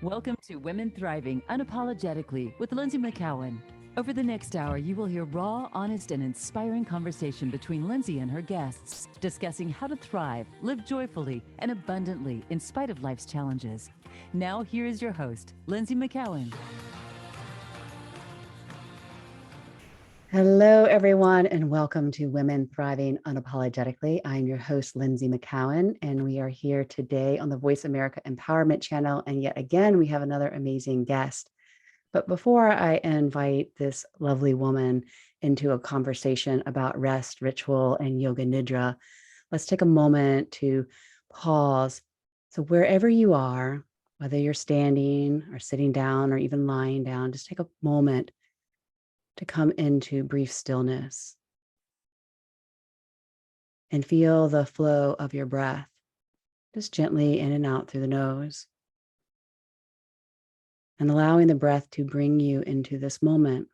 Welcome to Women Thriving Unapologetically with Lynsie McKeown. Over the next hour, you will hear raw, honest, and inspiring conversation between Lynsie and her guests, discussing how to thrive, live joyfully, and abundantly in spite of life's challenges. Now, here is your host, Lynsie McKeown. Hello, everyone, and welcome to Women Thriving Unapologetically. I'm your host, Lynsie McKeown, and we are here today on the Voice America Empowerment Channel. And yet again, we have another amazing guest. But before I invite this lovely woman into a conversation about rest, ritual, and Yoga Nidra, let's take a moment to pause. So wherever you are, whether you're standing or sitting down or even lying down, just take a moment to come into brief stillness and feel the flow of your breath, just gently in and out through the nose, and allowing the breath to bring you into this moment,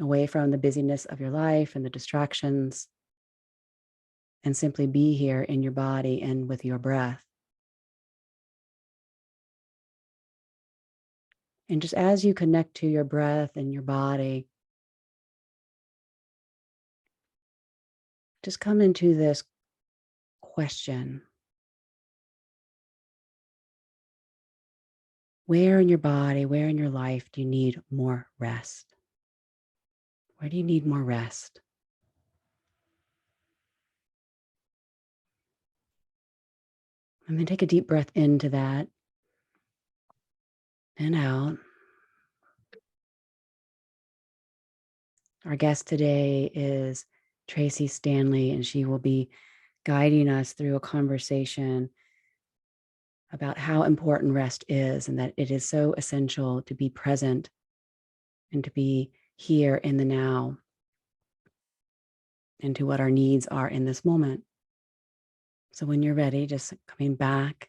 away from the busyness of your life and the distractions, and simply be here in your body and with your breath. And just as you connect to your breath and your body, just come into this question. Where in your body, where in your life do you need more rest? Where do you need more rest? And then take a deep breath into that and out. Our guest today is Tracee Stanley, and she will be guiding us through a conversation about how important rest is and that it is so essential to be present and to be here in the now and to what our needs are in this moment. So when you're ready, just coming back,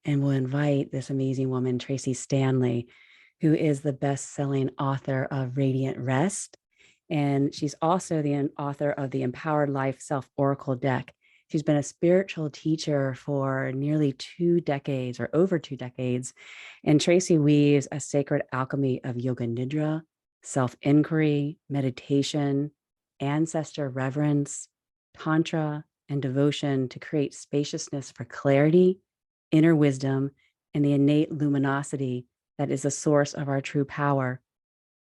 and we'll invite this amazing woman, Tracee Stanley, who is the best-selling author of Radiant Rest. And she's also the author of the Empowered Life Self-Oracle deck. She's been a spiritual teacher for nearly 2 decades or over 2 decades. And Tracee weaves a sacred alchemy of Yoga Nidra, self-inquiry, meditation, ancestor reverence, Tantra, and devotion to create spaciousness for clarity, inner wisdom, and the innate luminosity that is the source of our true power.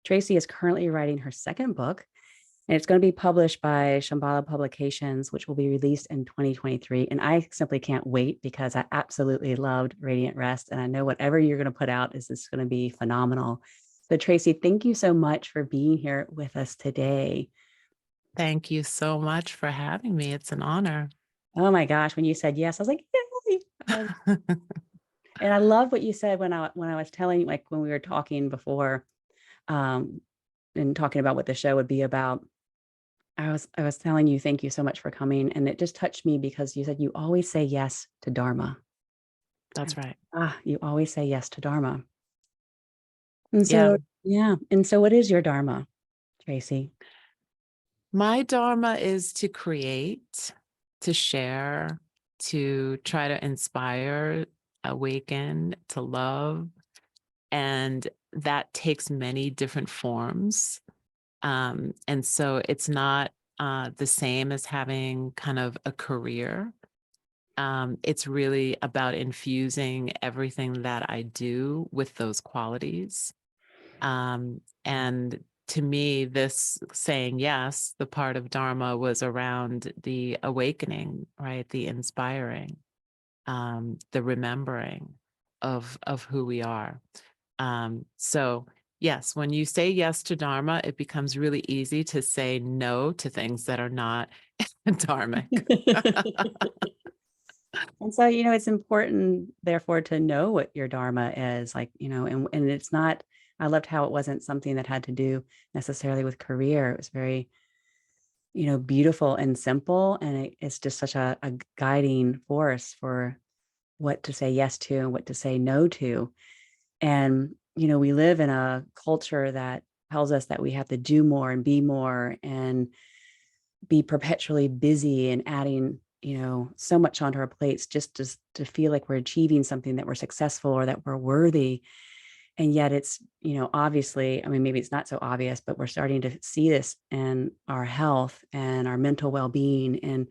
Tracee is currently writing her second book, and it's going to be published by Shambhala Publications, which will be released in 2023. And I simply can't wait because I absolutely loved Radiant Rest. And I know whatever you're going to put out is just going to be phenomenal. So Tracee, thank you so much for being here with us today. Thank you so much for having me. It's an honor. Oh my gosh, when you said yes, I was like, yay. And I love what you said when I was telling, like when we were talking before, and talking about what the show would be about. I was telling you, thank you so much for coming. And it just touched me because you said you always say yes to Dharma. That's right. You always say yes to Dharma. And so, yeah. And so what is your Dharma, Tracee? My Dharma is to create, to share, to try to inspire, awaken, to love. And that takes many different forms. And so it's not the same as having kind of a career. It's really about infusing everything that I do with those qualities. And to me, this saying yes, the part of Dharma was around the awakening, right? The inspiring, the remembering of who we are. So yes, when you say yes to Dharma, it becomes really easy to say no to things that are not dharmic. And so, it's important, therefore, to know what your Dharma is, like, and it's not, I loved how it wasn't something that had to do necessarily with career. It was very, beautiful and simple. And it's just such a guiding force for what to say yes to and what to say no to. And, we live in a culture that tells us that we have to do more and be more and be perpetually busy and adding so much on our plates just to feel like we're achieving something, that we're successful or that we're worthy. And yet it's, obviously, I mean, maybe it's not so obvious, but we're starting to see this in our health and our mental well-being. And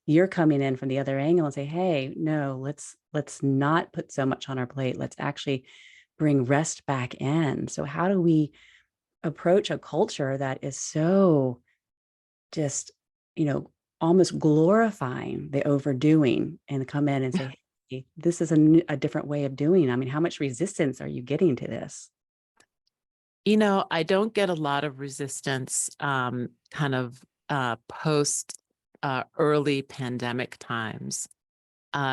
you're coming in from the other angle and say, hey, no, let's not put so much on our plate. Let's actually bring rest back in. So how do we approach a culture that is so just, almost glorifying the overdoing, and come in and say, hey, this is a different way of doing? I mean, how much resistance are you getting to this? I don't get a lot of resistance kind of post early pandemic times,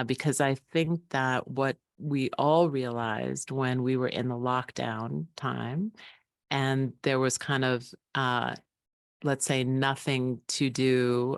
because I think that what we all realized when we were in the lockdown time and there was kind of, let's say, nothing to do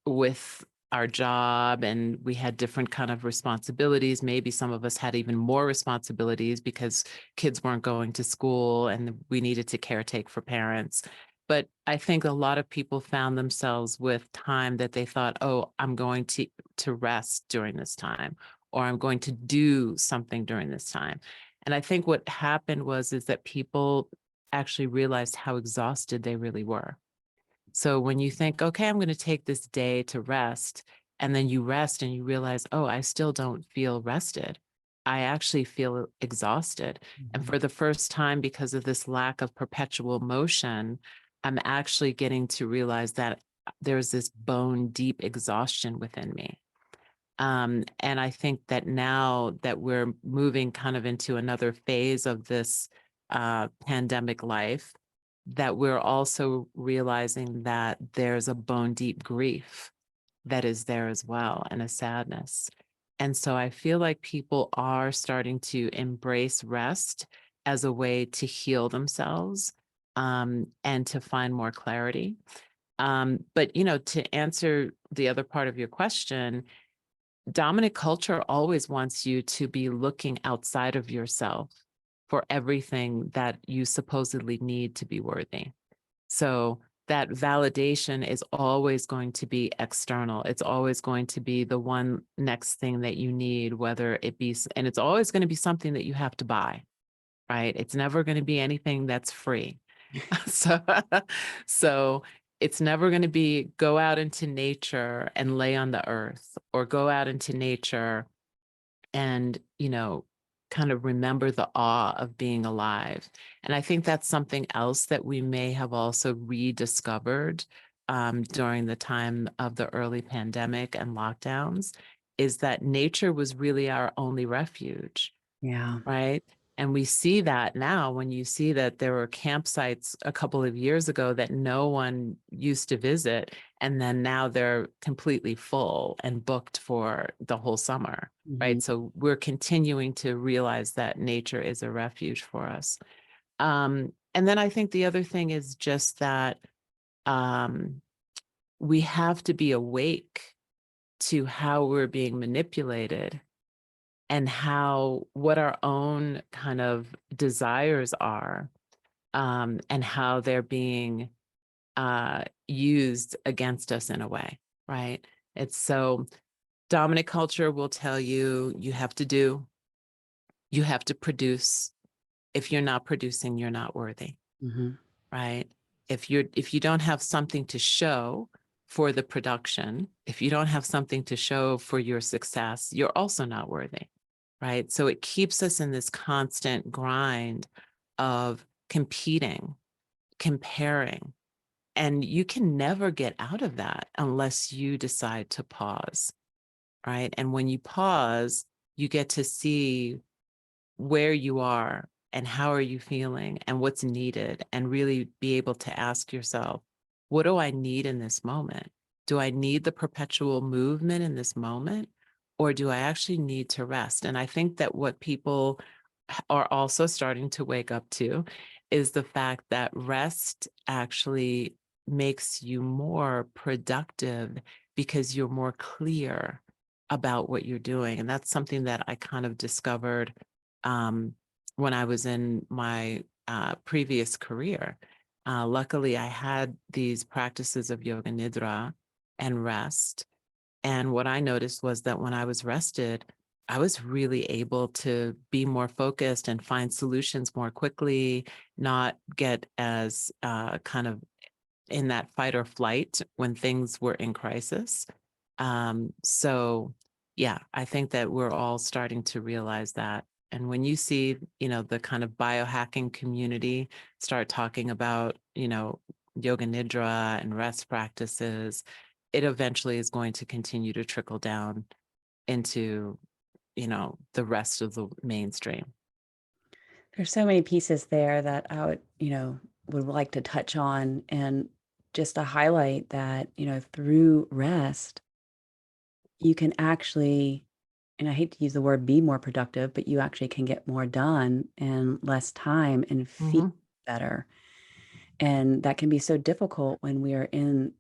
with our job, and we had different kind of responsibilities. Maybe some of us had even more responsibilities because kids weren't going to school and we needed to caretake for parents. But I think a lot of people found themselves with time that they thought, oh, I'm going to rest during this time, or I'm going to do something during this time. And I think what happened is that people actually realized how exhausted they really were. So when you think, okay, I'm going to take this day to rest, and then you rest and you realize, oh, I still don't feel rested. I actually feel exhausted. And for the first time, because of this lack of perpetual motion, I'm actually getting to realize that there's this bone deep exhaustion within me. And I think that now that we're moving kind of into another phase of this pandemic life, that we're also realizing that there's a bone deep grief that is there as well, and a sadness. And so I feel like people are starting to embrace rest as a way to heal themselves, and to find more clarity. But, to answer the other part of your question, dominant culture always wants you to be looking outside of yourself for everything that you supposedly need to be worthy. So that validation is always going to be external. It's always going to be the one next thing that you need, whether it be, and it's always going to be something that you have to buy, right? It's never going to be anything that's free. So, so it's never going to be go out into nature and lay on the earth, or go out into nature and, kind of remember the awe of being alive. And I think that's something else that we may have also rediscovered during the time of the early pandemic and lockdowns, is that nature was really our only refuge. Yeah. Right. And we see that now when you see that there were campsites a couple of years ago that no one used to visit. And then now they're completely full and booked for the whole summer. Right. So we're continuing to realize that nature is a refuge for us. And then I think the other thing is just that we have to be awake to how we're being manipulated, and what our own kind of desires are, and how they're being used against us in a way, right? It's so dominant culture will tell you, you have to do, you have to produce. If you're not producing, you're not worthy, right? If you don't have something to show for the production, if you don't have something to show for your success, you're also not worthy. Right. So it keeps us in this constant grind of competing, comparing, and you can never get out of that unless you decide to pause. Right. And when you pause, you get to see where you are and how are you feeling and what's needed, and really be able to ask yourself, what do I need in this moment? Do I need the perpetual movement in this moment? Or do I actually need to rest? And I think that what people are also starting to wake up to is the fact that rest actually makes you more productive because you're more clear about what you're doing. And that's something that I kind of discovered when I was in my previous career. Luckily, I had these practices of Yoga Nidra and rest And what I noticed was that when I was rested, I was really able to be more focused and find solutions more quickly, not get as kind of in that fight or flight when things were in crisis. So yeah, I think that we're all starting to realize that. And when you see, the kind of biohacking community start talking about, yoga nidra and rest practices, it eventually is going to continue to trickle down into, the rest of the mainstream. There's so many pieces there that I would like to touch on, and just to highlight that, through rest, you can actually, and I hate to use the word be more productive, but you actually can get more done in less time and feel better. And that can be so difficult when we are in,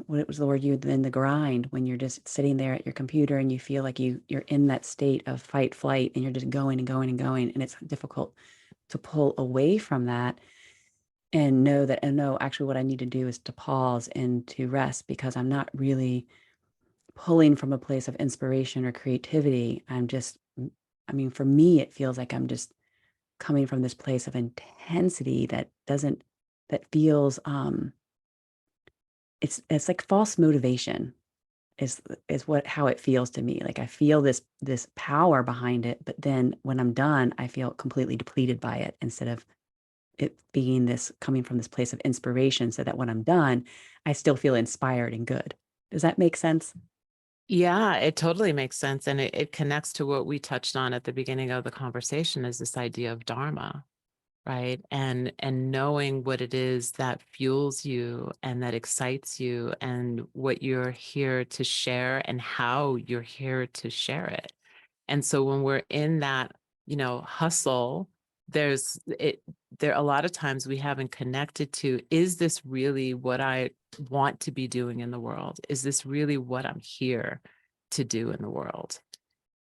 what was the word you in the grind, when you're just sitting there at your computer and you feel like you're in that state of fight, flight, and you're just going and going and going. And it's difficult to pull away from that and know that, oh no, actually what I need to do is to pause and to rest, because I'm not really pulling from a place of inspiration or creativity. For me, it feels like I'm just coming from this place of intensity that feels, it's like false motivation is how it feels to me. Like I feel this power behind it, but then when I'm done, I feel completely depleted by it, instead of it being this coming from this place of inspiration, so that when I'm done, I still feel inspired and good. Does that make sense? Yeah, it totally makes sense. And it connects to what we touched on at the beginning of the conversation, is this idea of dharma, right? And knowing what it is that fuels you and that excites you, and what you're here to share and how you're here to share it. And so when we're in that, hustle, there a lot of times we haven't connected to, is this really what I want to be doing in the world? Is this really what I'm here to do in the world?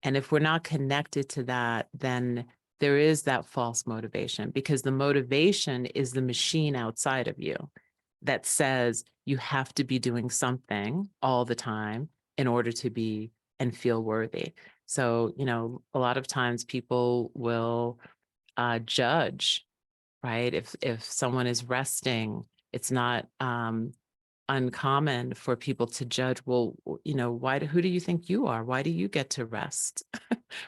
And if we're not connected to that, then there is that false motivation, because the motivation is the machine outside of you that says you have to be doing something all the time in order to be and feel worthy. So, a lot of times people will judge, right? If someone is resting, it's not uncommon for people to judge, well, who do you think you are? Why do you get to rest?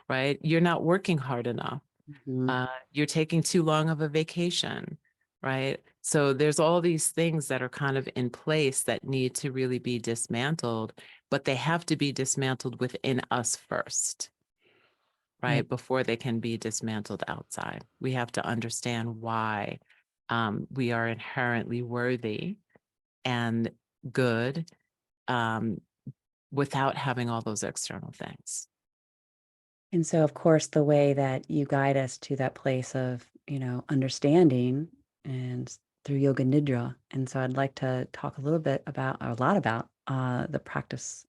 Right? You're not working hard enough. Mhm. You're taking too long of a vacation, right? So there's all these things that are kind of in place that need to really be dismantled, but they have to be dismantled within us first, Yeah. right? Before they can be dismantled outside. We have to understand why we are inherently worthy and good, um, without having all those external things. And so, of course, the way that you guide us to that place of, understanding, and through Yoga Nidra. And so I'd like to talk a lot about the practice,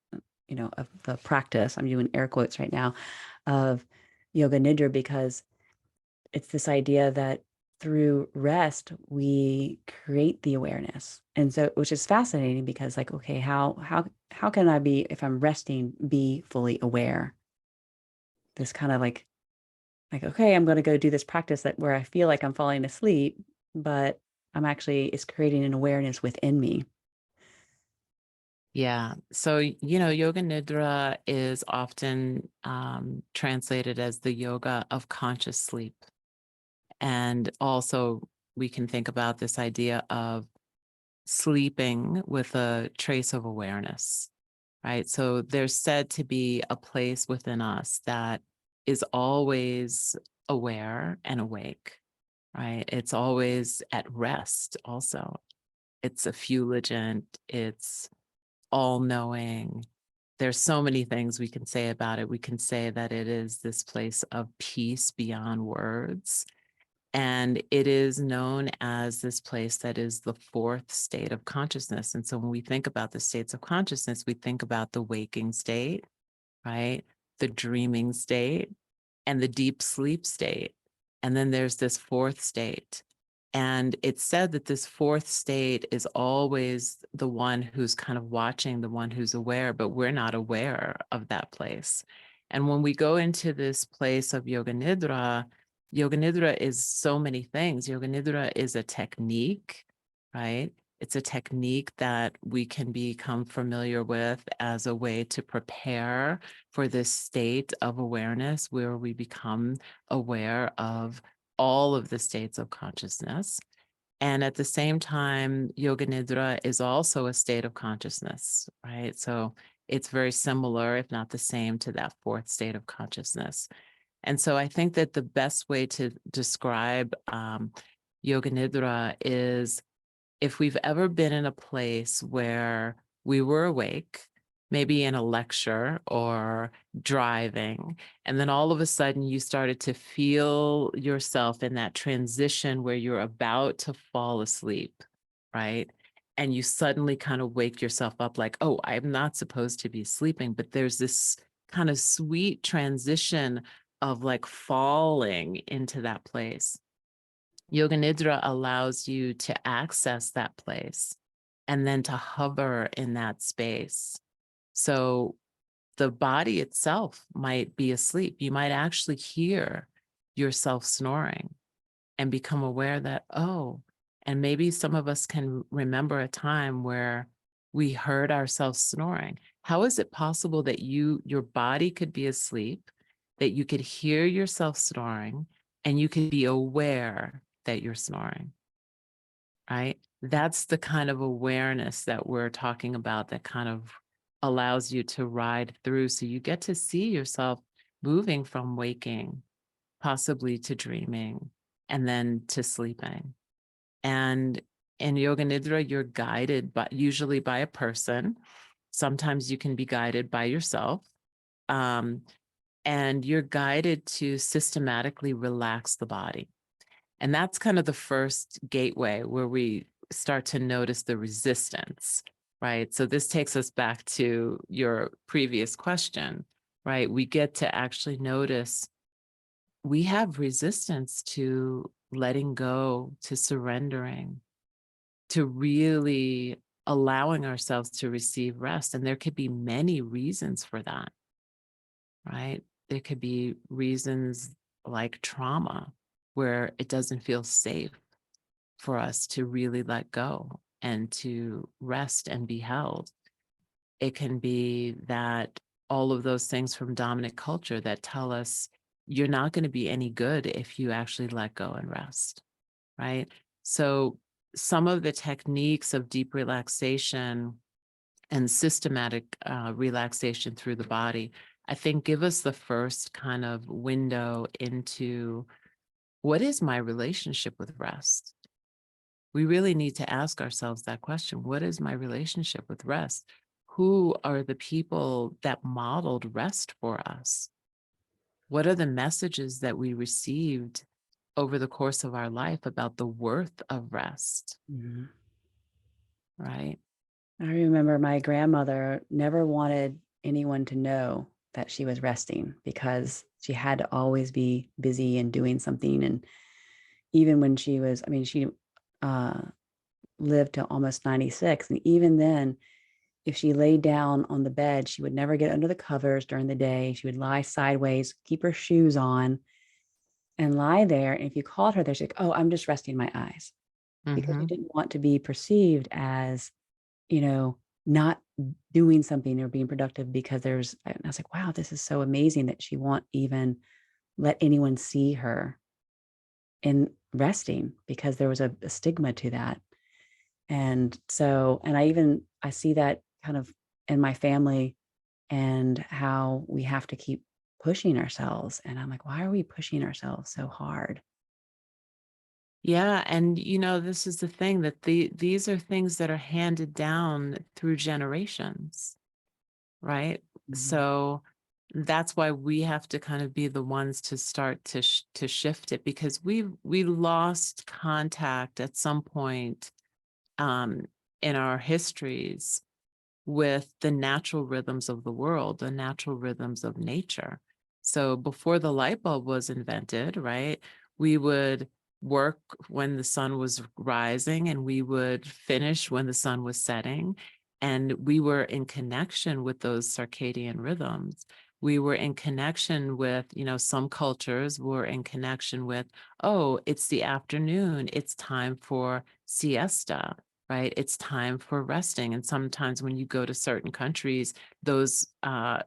of the practice, I'm doing air quotes right now, of Yoga Nidra, because it's this idea that through rest, we create the awareness. And so, which is fascinating, because like, okay, how can I be, if I'm resting, be fully aware? This kind of like, okay, I'm going to go do this practice that where I feel like I'm falling asleep, but it's creating an awareness within me. Yeah. So, Yoga Nidra is often translated as the yoga of conscious sleep. And also, we can think about this idea of sleeping with a trace of awareness, right? So, there's said to be a place within us that is always aware and awake, right? It's always at rest, also. It's effulgent, it's all knowing. There's so many things we can say about it. We can say that it is this place of peace beyond words. And it is known as this place that is the fourth state of consciousness. And so when we think about the states of consciousness, we think about the waking state, right? The dreaming state and the deep sleep state. And then there's this fourth state. And it's said that this fourth state is always the one who's kind of watching, the one who's aware, but we're not aware of that place. And when we go into this place of Yoga Nidra is so many things. Yoga Nidra is a technique, right? It's a technique that we can become familiar with as a way to prepare for this state of awareness where we become aware of all of the states of consciousness. And at the same time, Yoga Nidra is also a state of consciousness, right? So it's very similar, if not the same, to that fourth state of consciousness. And so I think that the best way to describe Yoga Nidra is if we've ever been in a place where we were awake, maybe in a lecture or driving, and then all of a sudden you started to feel yourself in that transition where you're about to fall asleep, right? And you suddenly kind of wake yourself up like, oh, I'm not supposed to be sleeping, but there's this kind of sweet transition of like falling into that place. Yoga Nidra allows you to access that place and then to hover in that space. So the body itself might be asleep. You might actually hear yourself snoring and become aware that, oh, and maybe some of us can remember a time where we heard ourselves snoring. How is it possible that your body could be asleep, that you could hear yourself snoring, and you could be aware that you're snoring, right? That's the kind of awareness that we're talking about that kind of allows you to ride through. So you get to see yourself moving from waking, possibly to dreaming, and then to sleeping. And in Yoga Nidra, you're guided usually by a person. Sometimes you can be guided by yourself. And you're guided to systematically relax the body. And that's kind of the first gateway where we start to notice the resistance, right? So this takes us back to your previous question, right? We get to actually notice we have resistance to letting go, to surrendering, to really allowing ourselves to receive rest. And there could be many reasons for that, right? There could be reasons like trauma, where it doesn't feel safe for us to really let go and to rest and be held. It can be that all of those things from dominant culture that tell us you're not going to be any good if you actually let go and rest, right? So some of the techniques of deep relaxation and systematic relaxation through the body, I think give us the first kind of window into what is my relationship with rest? We really need to ask ourselves that question. What is my relationship with rest? Who are the people that modeled rest for us? What are the messages that we received over the course of our life about the worth of rest? Mhm. Right? I remember my grandmother never wanted anyone to know that she was resting because she had to always be busy and doing something. And even when she was, I mean, she lived to almost 96. And even then, if she laid down on the bed, she would never get under the covers during the day. She would lie sideways, keep her shoes on, and lie there. And if you called her there, she's like, oh, I'm just resting my eyes, because you didn't want to be perceived as, not doing something or being productive, because and I was like, wow, this is so amazing that she won't even let anyone see her in resting, because there was a stigma to that. And so, and I see that kind of in my family, and how we have to keep pushing ourselves. And I'm like, why are we pushing ourselves so hard? Yeah. And, this is the thing that these are things that are handed down through generations, right? Mhm. So that's why we have to kind of be the ones to start to shift it, because we lost contact at some point in our histories with the natural rhythms of the world, the natural rhythms of nature. So before the light bulb was invented, right, we would work when the sun was rising, and we would finish when the sun was setting. And we were in connection with those circadian rhythms. We were in connection with, some cultures were in connection with, oh, it's the afternoon, it's time for siesta, right? It's time for resting. And sometimes when you go to certain countries, those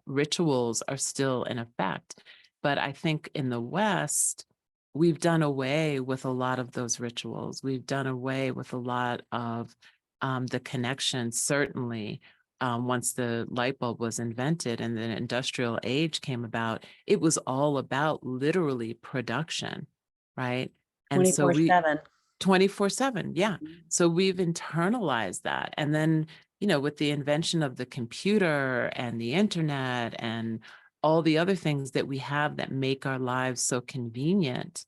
rituals are still in effect. But I think in the West, we've done away with a lot of those rituals. We've done away with a lot of the connection, certainly. Once the light bulb was invented and the industrial age came about, it was all about literally production, right? And so 24/7. 24/7, yeah. Mhm. So we've internalized that. And then, with the invention of the computer and the internet and all the other things that we have that make our lives so convenient,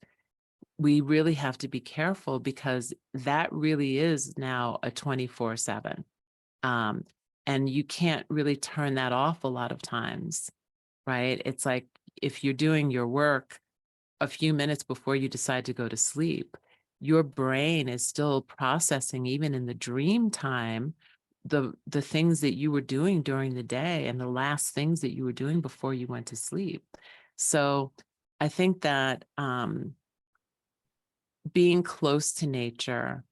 we really have to be careful, because that really is now a 24/7. Um, and you can't really turn that off a lot of times, right? It's like if you're doing your work a few minutes before you decide to go to sleep, your brain is still processing, even in the dream time, the things that you were doing during the day and the last things that you were doing before you went to sleep. So I think that being close to nature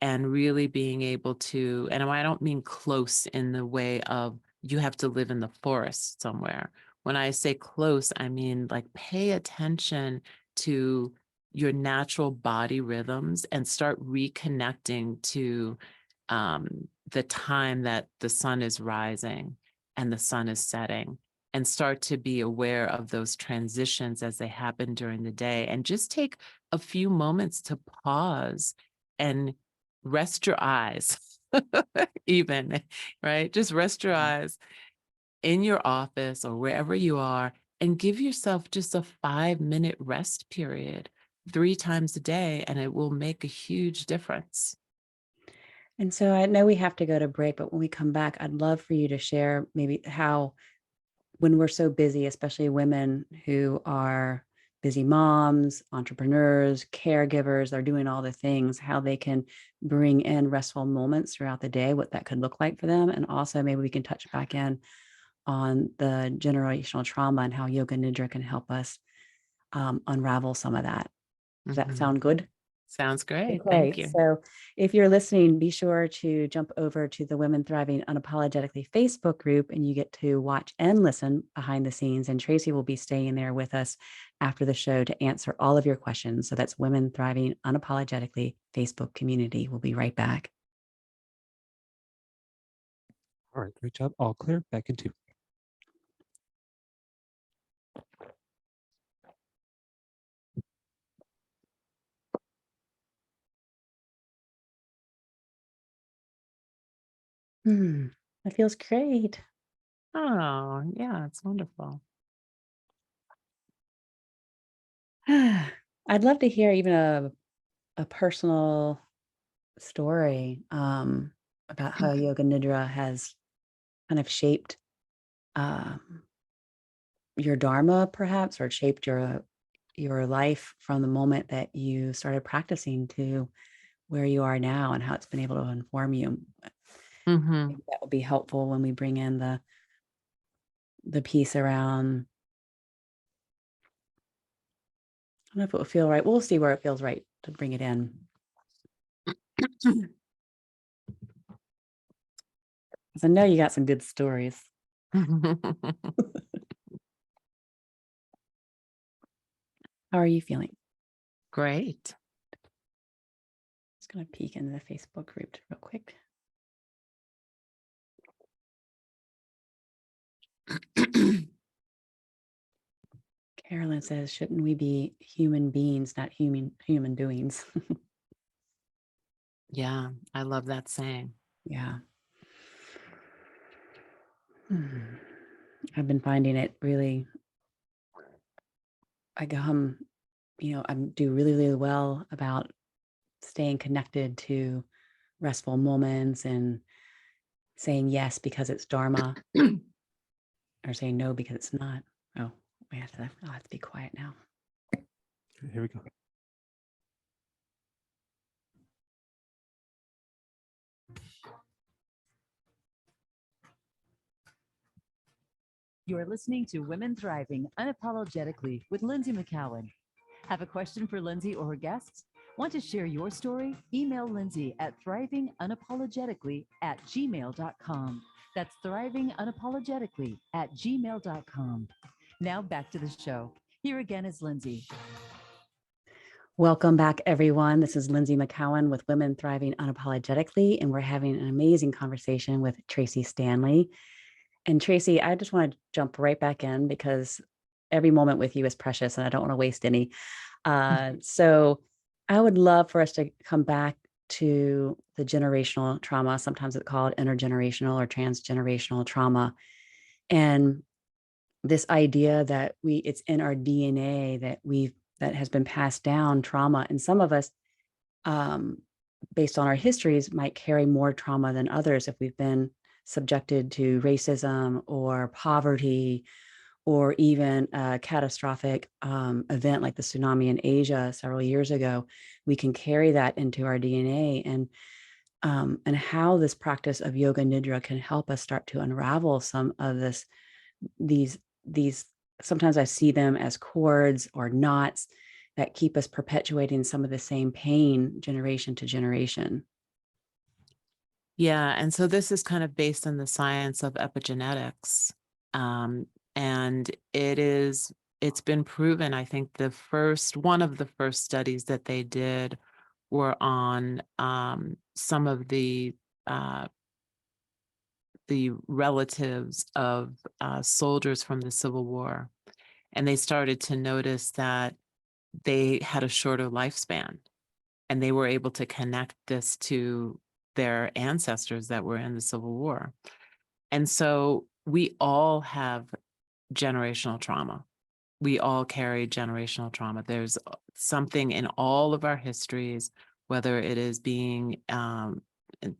and really being able to, and I don't mean close in the way of you have to live in the forest somewhere. When I say close, I mean like pay attention to your natural body rhythms and start reconnecting to the time that the sun is rising and the sun is setting, and start to be aware of those transitions as they happen during the day, and just take a few moments to pause and rest your eyes, even, right? Just rest your eyes in your office or wherever you are, and give yourself just a 5-minute rest period 3 times a day, and it will make a huge difference. And so I know we have to go to break, but when we come back, I'd love for you to share maybe how, when we're so busy, especially women who are busy moms, entrepreneurs, caregivers, they're doing all the things, how they can bring in restful moments throughout the day, what that could look like for them. And also maybe we can touch back in on the generational trauma and how Yoga Nidra can help us unravel some of that. Does that Mhm. sound good? Sounds great. Okay, Thank you. so if you're listening, be sure to jump over to the Women Thriving Unapologetically Facebook group, and you get to watch and listen behind the scenes. And Tracee will be staying there with us after the show to answer all of your questions. So that's Women Thriving Unapologetically Facebook community. We'll be right back. All right, great job. All clear. Back in 2. That feels great. Oh, yeah, it's wonderful. I'd love to hear even a personal story about how Yoga Nidra has kind of shaped your dharma, perhaps, or shaped your life from the moment that you started practicing to where you are now, and how it's been able to inform you. I Mm-hmm. think that will be helpful when we bring in the piece around. I don't know if it will feel right. We'll see where it feels right to bring it in. Because I know you got some good stories. How are you feeling? Great. Just going to peek into the Facebook group real quick. Carolyn says, shouldn't we be human beings, not human doings? Yeah, I love that saying. Yeah. I've been finding it really, I do really, really well about staying connected to restful moments and saying yes because it's dharma, or saying no because it's not. Oh, I'll have to be quiet now. Here we go. You're listening to Women Thriving Unapologetically with Lynsie McKeown. Have a question for Lynsie or her guests? Want to share your story? Email Lynsie at thrivingunapologetically@gmail.com. That's thrivingunapologetically@gmail.com. Now back to the show. Here again is Lynsie. Welcome back, everyone. This is Lynsie McKeown with Women Thriving Unapologetically, and we're having an amazing conversation with Tracee Stanley. And Tracee, I just want to jump right back in because every moment with you is precious and I don't want to waste any. So I would love for us to come back to the generational trauma. Sometimes it's called intergenerational or transgenerational trauma. And this idea that it's in our DNA that has been passed down trauma. And some of us, based on our histories, might carry more trauma than others if we've been subjected to racism or poverty, or even a catastrophic event like the tsunami in Asia several years ago. We can carry that into our DNA, and how this practice of Yoga Nidra can help us start to unravel some of these. Sometimes I see them as cords or knots that keep us perpetuating some of the same pain generation to generation. Yeah. And so this is kind of based on the science of epigenetics. And it's been proven, I think one of the first studies that they did were on some of the relatives of soldiers from the Civil War. And they started to notice that they had a shorter lifespan, and they were able to connect this to their ancestors that were in the Civil War. And so we all have generational trauma. We all carry generational trauma. There's something in all of our histories, whether it is being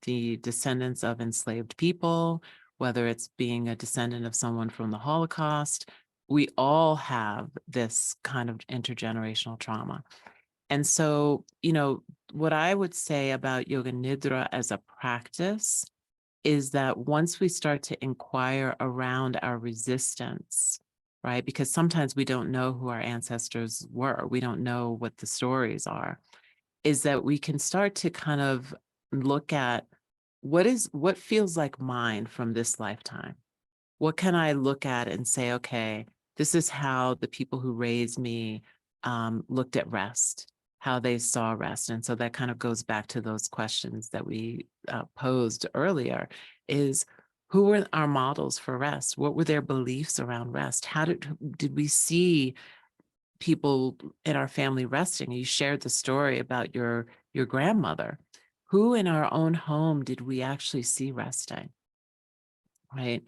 the descendants of enslaved people, whether it's being a descendant of someone from the Holocaust, we all have this kind of intergenerational trauma. And so, what I would say about Yoga Nidra as a practice is that once we start to inquire around our resistance, right? Because sometimes we don't know who our ancestors were. We don't know what the stories are, is that we can start to kind of look at what feels like mine from this lifetime. What can I look at and say, okay, this is how the people who raised me looked at rest, how they saw rest. And so that kind of goes back to those questions that we posed earlier, is who were our models for rest? What were their beliefs around rest? How did we see people in our family resting? You shared the story about your grandmother. Who in our own home did we actually see resting, right?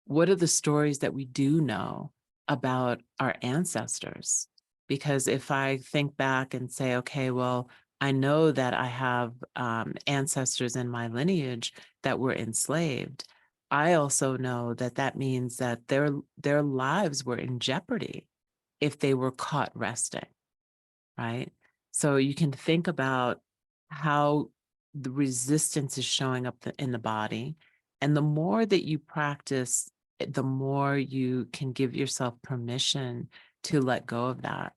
What are the stories that we do know about our ancestors? Because if I think back and say, okay, well, I know that I have ancestors in my lineage that were enslaved. I also know that that means that their lives were in jeopardy if they were caught resting, right? So you can think about how the resistance is showing up in the body. And the more that you practice, the more you can give yourself permission to let go of that.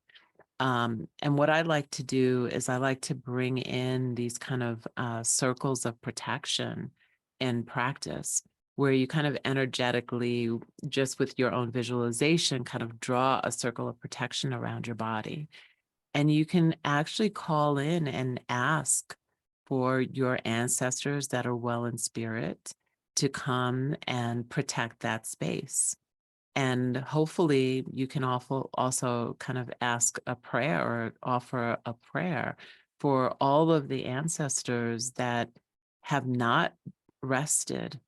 And what I like to do is I like to bring in these kind of circles of protection in practice, where you kind of energetically, just with your own visualization, kind of draw a circle of protection around your body. And you can actually call in and ask for your ancestors that are well in spirit to come and protect that space. And hopefully you can also kind of ask a prayer or offer a prayer for all of the ancestors that have not rested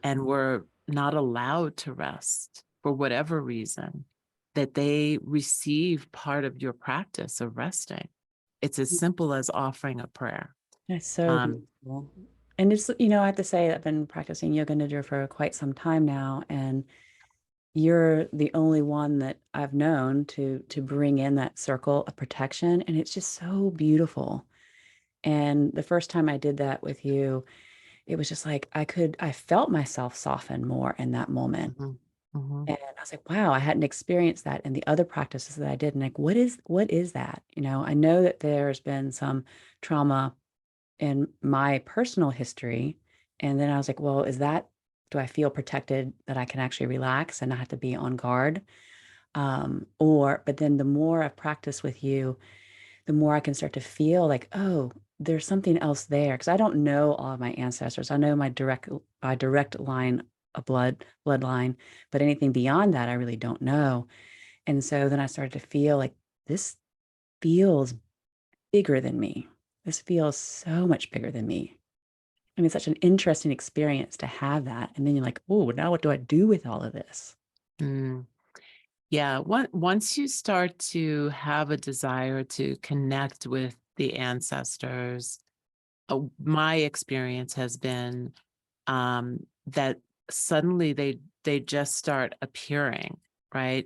and were not allowed to rest for whatever reason, that they receive part of your practice of resting. It's as simple as offering a prayer. That's so beautiful. And it's, I have to say, I've been practicing Yoga Nidra for quite some time now, and you're the only one that I've known to bring in that circle of protection. And it's just so beautiful. And the first time I did that with you, it was just like I felt myself soften more in that moment. Mhm. And I was like, wow, I hadn't experienced that in the other practices that I did. And like, what is that? You know, I know that there's been some trauma in my personal history. And then I was like, well, do I feel protected that I can actually relax and not have to be on guard? But then the more I practice with you, the more I can start to feel like, oh, there's something else there. Cause I don't know all of my ancestors. I know my direct line of bloodline, but anything beyond that, I really don't know. And so then I started to feel like this feels bigger than me. This feels so much bigger than me. I mean, it's such an interesting experience to have that. And then you're like, oh, now what do I do with all of this? Mm. Yeah, once you start to have a desire to connect with the ancestors, my experience has been that suddenly they just start appearing, right?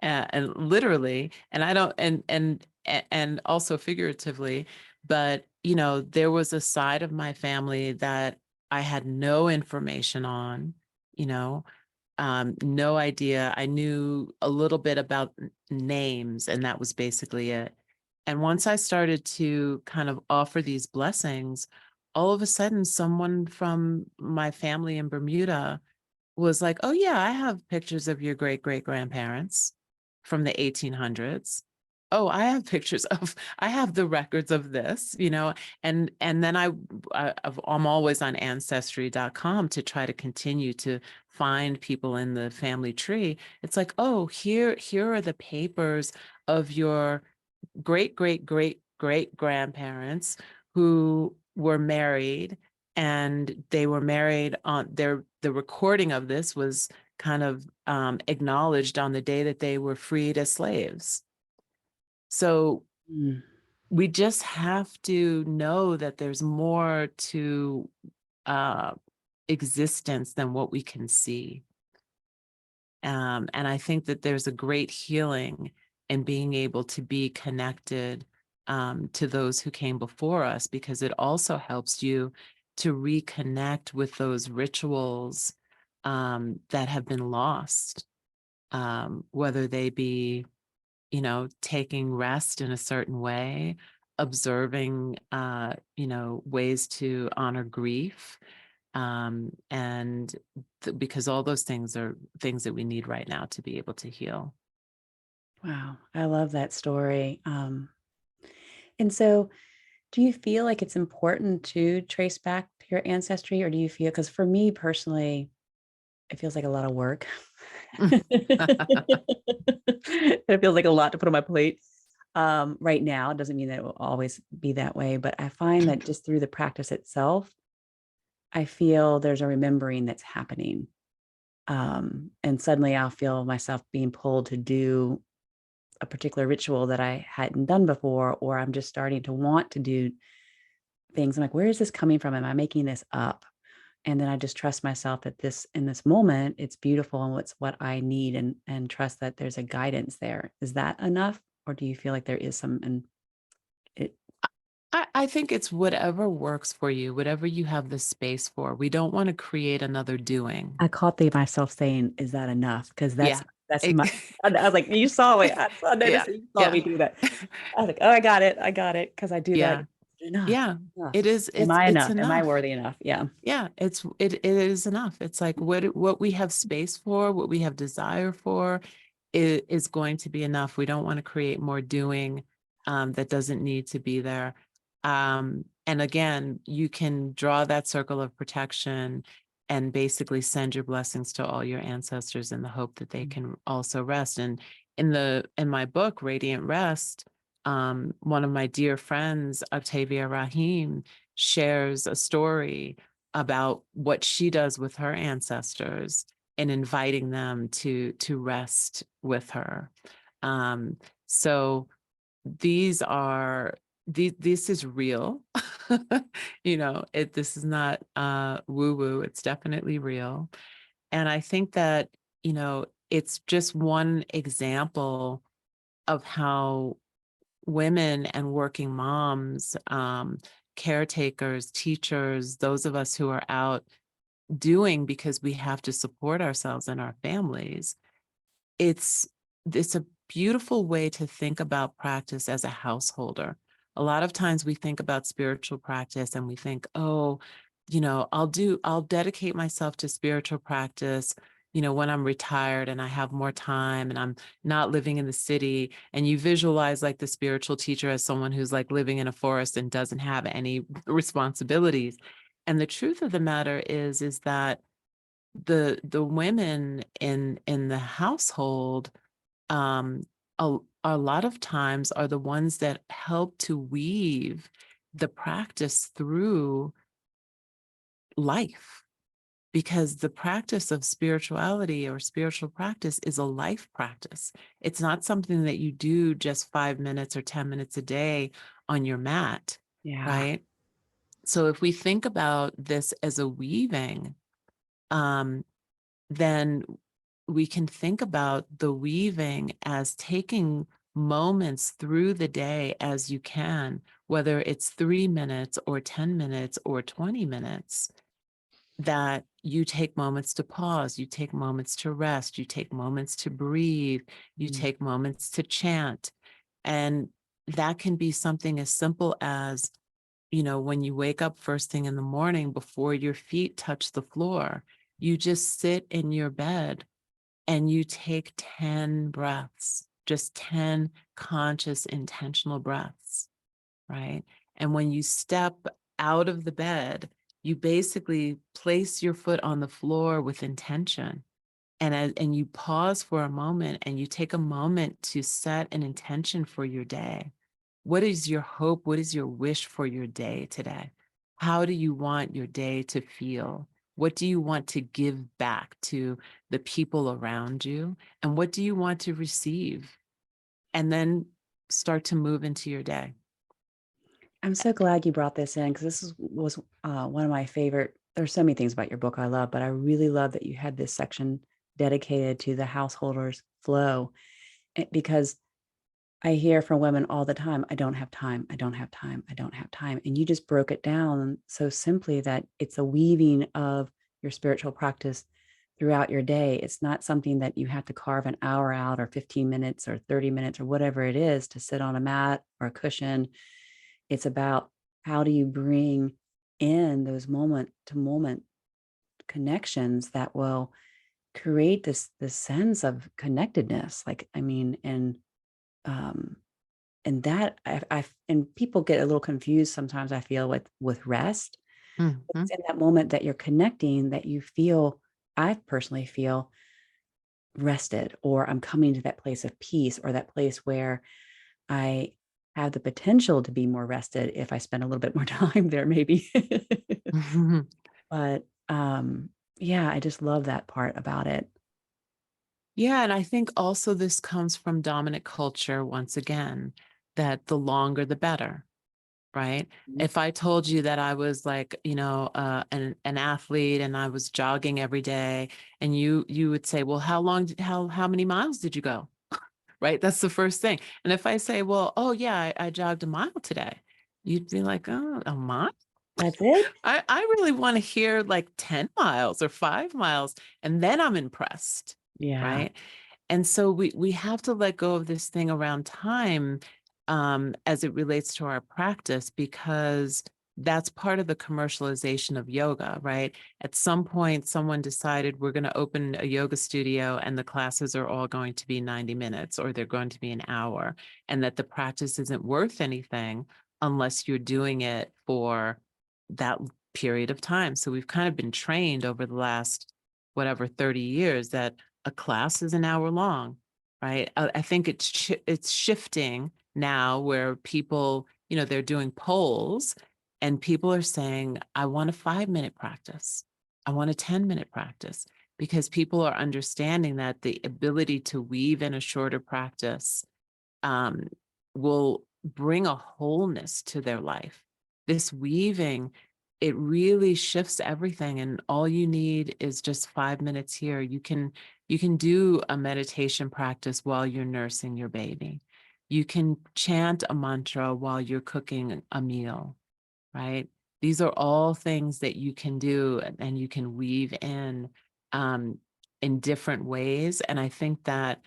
And literally, and I don't, and also figuratively, but you know, there was a side of my family that I had no information on, you know, no idea. I knew a little bit about names, and that was basically it. And once I started to kind of offer these blessings, all of a sudden, someone from my family in Bermuda was like, "Oh, yeah, I have pictures of your great great grandparents from the 1800s. Oh, I have pictures of, I have the records of this, you know." And then I'm always on ancestry.com to try to continue to find people in the family tree. It's like, oh, here are the papers of your great great great great grandparents who were married, and they were married on the recording of this was kind of acknowledged on the day that they were freed as slaves. So Mm, we just have to know that there's more to uh, existence than what we can see. And I think that there's a great healing in being able to be connected to those who came before us, because it also helps you to reconnect with those rituals that have been lost, whether they be, you know, taking rest in a certain way, observing, you know, ways to honor grief, and because all those things are things that we need right now to be able to heal. wow. I love that story. And so do you feel like it's important to trace back to your ancestry, or do you feel, because for me personally, it feels like a lot of work. It feels like a lot to put on my plate. Right now, it doesn't mean that it will always be that way, but I find that just through the practice itself, I feel there's a remembering that's happening. And suddenly I'll feel myself being pulled to do a particular ritual that I hadn't done before, or I'm just starting to want to do things. I'm like, where is this coming from? Am I making this up? And then I just trust myself that in this moment, it's beautiful and it's what I need, and trust that there's a guidance there. Is that enough? Or do you feel like there is some, and it, I think it's whatever works for you, whatever you have the space for. We don't want to create another doing. I caught myself saying, is that enough? Because Yeah. that's It- my, I was like, you saw it. I yeah. noticed it. You saw Yeah. me do that. I was like, oh, I got it. I got it. Because I do that. Yeah. Enough. Yeah. Enough. It is. Am I It's enough? Am I enough. worthy enough? Yeah. Yeah, it is enough. It's like what we have space for, what we have desire for, is going to be enough. We don't want to create more doing that doesn't need to be there. And again, you can draw that circle of protection and basically send your blessings to all your ancestors in the hope that they can also rest. And in my book, Radiant Rest, one of my dear friends, Octavia Rahim, shares a story about what she does with her ancestors and inviting them to rest with her. So these are this is real. You know, this is not woo woo. It's definitely real. And I think that, you know, it's just one example of how women and working moms, caretakers, teachers, those of us who are out doing because we have to support ourselves and our families, it's a beautiful way to think about practice as a householder. A lot of times we think about spiritual practice and we think, oh, I'll dedicate myself to spiritual practice, when I'm retired and I have more time and I'm not living in the city. And you visualize like the spiritual teacher as someone who's like living in a forest and doesn't have any responsibilities. And the truth of the matter is that the women in the household, um a lot of times are the ones that help to weave the practice through life, because the practice of spirituality or spiritual practice is a life practice. It's not something that you do just 5 minutes or 10 minutes a day on your mat, Yeah. right? So if we think about this as a weaving, then we can think about the weaving as taking moments through the day as you can, whether it's 3 minutes or 10 minutes or 20 minutes, that you take moments to pause, you take moments to rest, you take moments to breathe, you take moments to chant. And that can be something as simple as, when you wake up first thing in the morning before your feet touch the floor, you just sit in your bed and you take 10 breaths, just 10 conscious, intentional breaths, right? And when you step out of the bed, you basically place your foot on the floor with intention. And you pause for a moment and you take a moment to set an intention for your day. What is your hope? What is your wish for your day today? How do you want your day to feel? What do you want to give back to the people around you? And what do you want to receive? And then start to move into your day. I'm so glad you brought this in, because was one of my favorite. There's so many things about your book I love, but I really love that you had this section dedicated to the householder's flow, because I hear from women all the time, I don't have time, I don't have time, I don't have time. And you just broke it down so simply that it's a weaving of your spiritual practice throughout your day. It's not something that you have to carve an hour out or 15 minutes or 30 minutes or whatever it is to sit on a mat or a cushion. It's about how do you bring in those moment to moment connections that will create this sense of connectedness. And that and people get a little confused sometimes, I feel, with rest. It's in that moment that you're connecting that you feel, I personally feel rested, or I'm coming to that place of peace, or that place where I have the potential to be more rested if I spend a little bit more time there, maybe. But yeah, I just love that part about it. Yeah, and I think also this comes from dominant culture once again, that the longer the better, right? If I told you that I was like, an athlete and I was jogging every day, and you would say, well, how many miles did you go? Right? That's the first thing. And if I say, well, oh yeah, I jogged a mile today, you'd be like, oh, a mile? That's it. I really want to hear like 10 miles or 5 miles, and then I'm impressed. Yeah. Right. And so we have to let go of this thing around time, as it relates to our practice, because that's part of the commercialization of yoga, right? At some point, someone decided we're going to open a yoga studio and the classes are all going to be 90 minutes or they're going to be an hour, and that the practice isn't worth anything unless you're doing it for that period of time. So we've kind of been trained over the last, whatever, 30 years that a class is an hour long, right? I think it's shifting now, where people, they're doing polls and people are saying, I want a 5-minute practice. I want a 10-minute practice, because people are understanding that the ability to weave in a shorter practice will bring a wholeness to their life. This weaving, it really shifts everything. And all you need is just 5 minutes here. You can do a meditation practice while you're nursing your baby. You can chant a mantra while you're cooking a meal, right? These are all things that you can do and you can weave in different ways. And I think that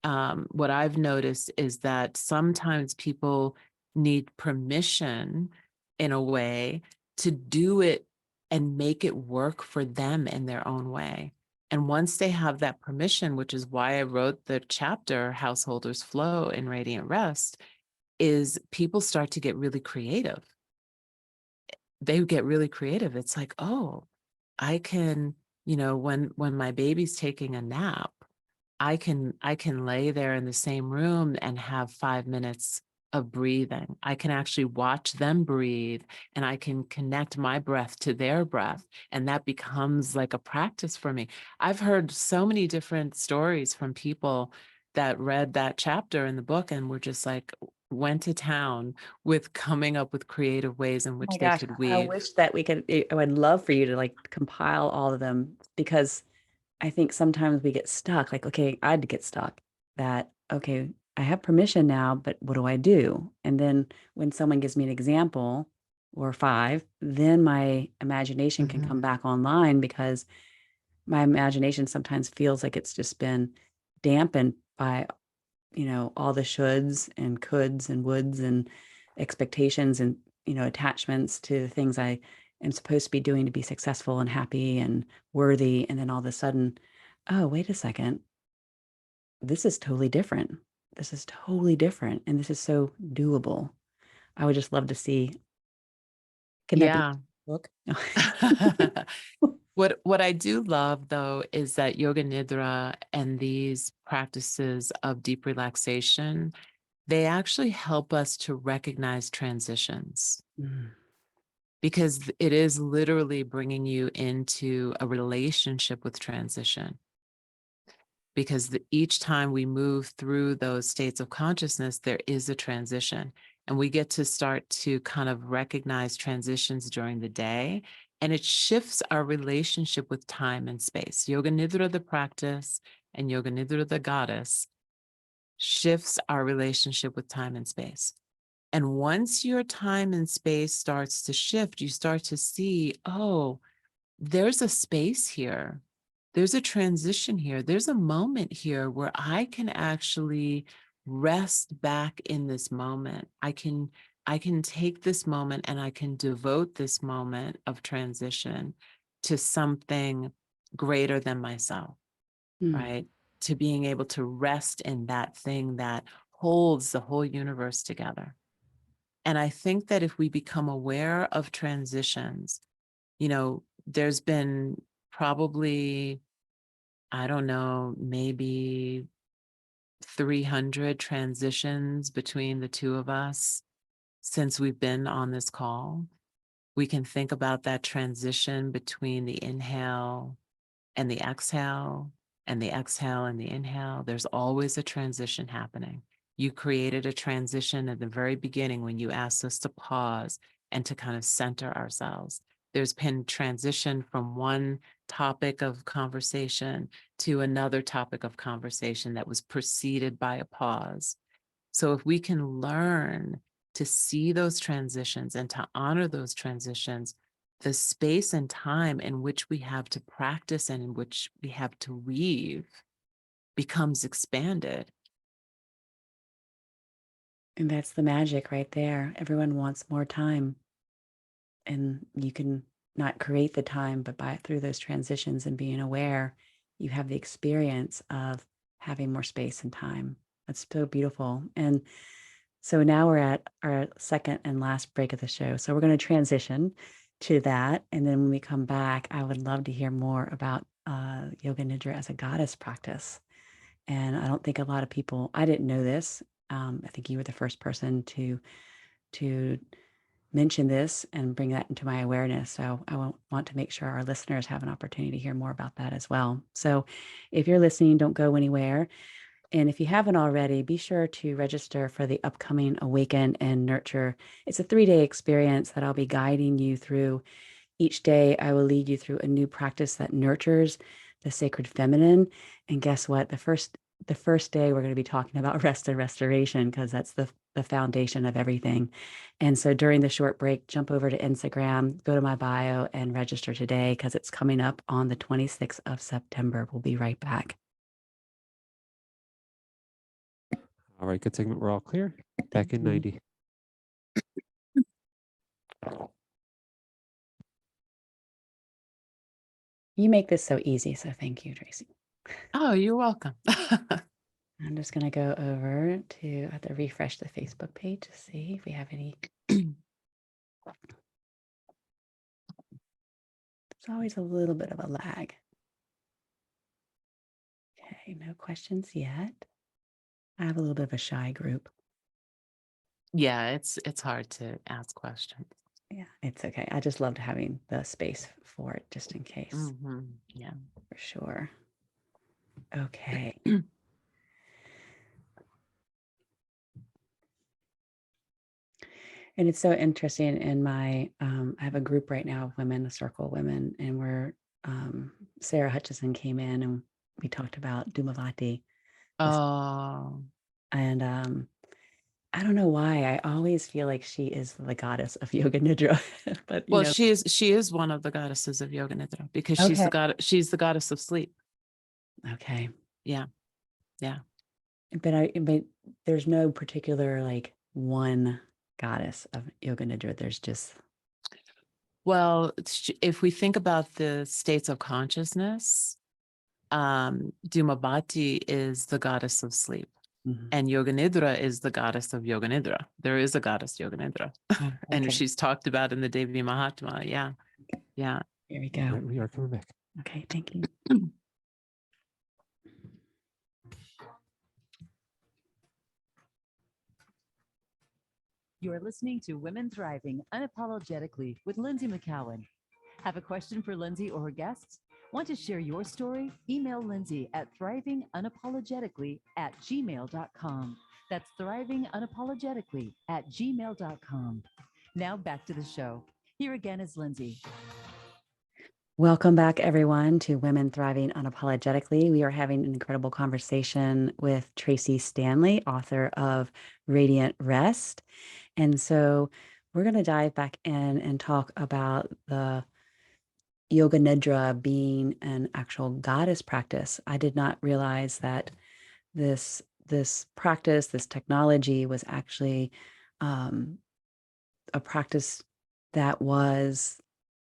what I've noticed is that sometimes people need permission in a way to do it and make it work for them in their own way. And once they have that permission, which is why I wrote the chapter, Householders Flow in Radiant Rest, is people start to get really creative. They get really creative. It's like, oh, I can, when my baby's taking a nap, I can lay there in the same room and have 5 minutes of breathing. I can actually watch them breathe, and I can connect my breath to their breath. And that becomes like a practice for me. I've heard so many different stories from people that read that chapter in the book and were just like, went to town with coming up with creative ways in Oh which my they gosh, could I weave. wish that we could, I would love for you to like compile all of them, because I think sometimes we get stuck, like, okay, I'd get stuck that, okay, I have permission now, but what do I do? And then when someone gives me an example or 5, then my imagination can come back online, because my imagination sometimes feels like it's just been dampened by, all the shoulds and coulds and woulds and expectations and, attachments to the things I am supposed to be doing to be successful and happy and worthy. And then all of a sudden, oh, wait a second, this is totally different. This is totally different. And this is so doable. I would just love to see. Can that be Yeah. a book? What I do love, though, is that Yoga Nidra and these practices of deep relaxation, they actually help us to recognize transitions, Mm. because it is literally bringing you into a relationship with transition. Because each time we move through those states of consciousness, there is a transition. And we get to start to kind of recognize transitions during the day. And it shifts our relationship with time and space. Yoga Nidra, the practice, and Yoga Nidra, the goddess, shifts our relationship with time and space. And once your time and space starts to shift, you start to see, oh, there's a space here. There's a transition here. There's a moment here where I can actually rest back in this moment. I can take this moment and I can devote this moment of transition to something greater than myself, Mm. right? To being able to rest in that thing that holds the whole universe together. And I think that if we become aware of transitions, there's been probably, I don't know, maybe 300 transitions between the two of us since we've been on this call. We can think about that transition between the inhale and the exhale, and the exhale and the inhale. There's always a transition happening. You created a transition at the very beginning when you asked us to pause and to kind of center ourselves. There's been transition from one topic of conversation to another topic of conversation that was preceded by a pause. So if we can learn to see those transitions and to honor those transitions, the space and time in which we have to practice and in which we have to weave becomes expanded. And that's the magic right there. Everyone wants more time. And you can not create the time, but through those transitions and being aware, you have the experience of having more space and time. That's so beautiful. And so now we're at our second and last break of the show. So we're going to transition to that. And then when we come back, I would love to hear more about Yoga Nidra as a goddess practice. And I don't think a lot of people, I didn't know this. I think you were the first person to mention this and bring that into my awareness. So I want to make sure our listeners have an opportunity to hear more about that as well. So if you're listening, don't go anywhere. And if you haven't already, be sure to register for the upcoming Awaken and Nurture. It's a 3-day experience that I'll be guiding you through. Each day, I will lead you through a new practice that nurtures the sacred feminine. And guess what? The first day, we're going to be talking about rest and restoration, because that's the the foundation of everything. And so during the short break, jump over to Instagram, go to my bio and register today because it's coming up on the 26th of September. We'll be right back. All right, good segment. We're all clear. Back in 90. You make this so easy. So thank you, Tracee. Oh, you're welcome. I'm just going to go over to, I have to refresh the Facebook page to see if we have any. There's always a little bit of a lag. Okay, no questions yet. I have a little bit of a shy group. Yeah, it's hard to ask questions. Yeah, it's okay. I just loved having the space for it just in case. Yeah, For sure. Okay. And it's so interesting in my, I have a group right now of women, a circle of women, and we're, Sarah Hutchison came in and we talked about Dhumavati. Oh, And I don't know why, I always feel like she is the goddess of Yoga Nidra, but well, she is one of the goddesses of Yoga Nidra because she's the goddess of sleep. Okay. Yeah. But there's no particular like one goddess of Yoga Nidra. There's just. Well, if we think about the states of consciousness, Dhumavati is the goddess of sleep. And Yoga Nidra is the goddess of Yoga Nidra. There is a goddess Yoga Nidra. And she's talked about in the Devi Mahatma. Yeah. Here we go. Right, we are coming back. Okay, thank you. You're listening to Women Thriving Unapologetically with Lynsie McKeown. Have a question for Lynsie or her guests? Want to share your story? Email Lynsie at thrivingunapologetically@gmail.com. That's thrivingunapologetically@gmail.com. Now back to the show. Here again is Lynsie. Welcome back, everyone, to Women Thriving Unapologetically. We are having an incredible conversation with Tracee Stanley, author of Radiant Rest. And so we're going to dive back in and talk about the Yoga Nidra being an actual goddess practice. I did not realize that this practice, this technology was actually a practice that was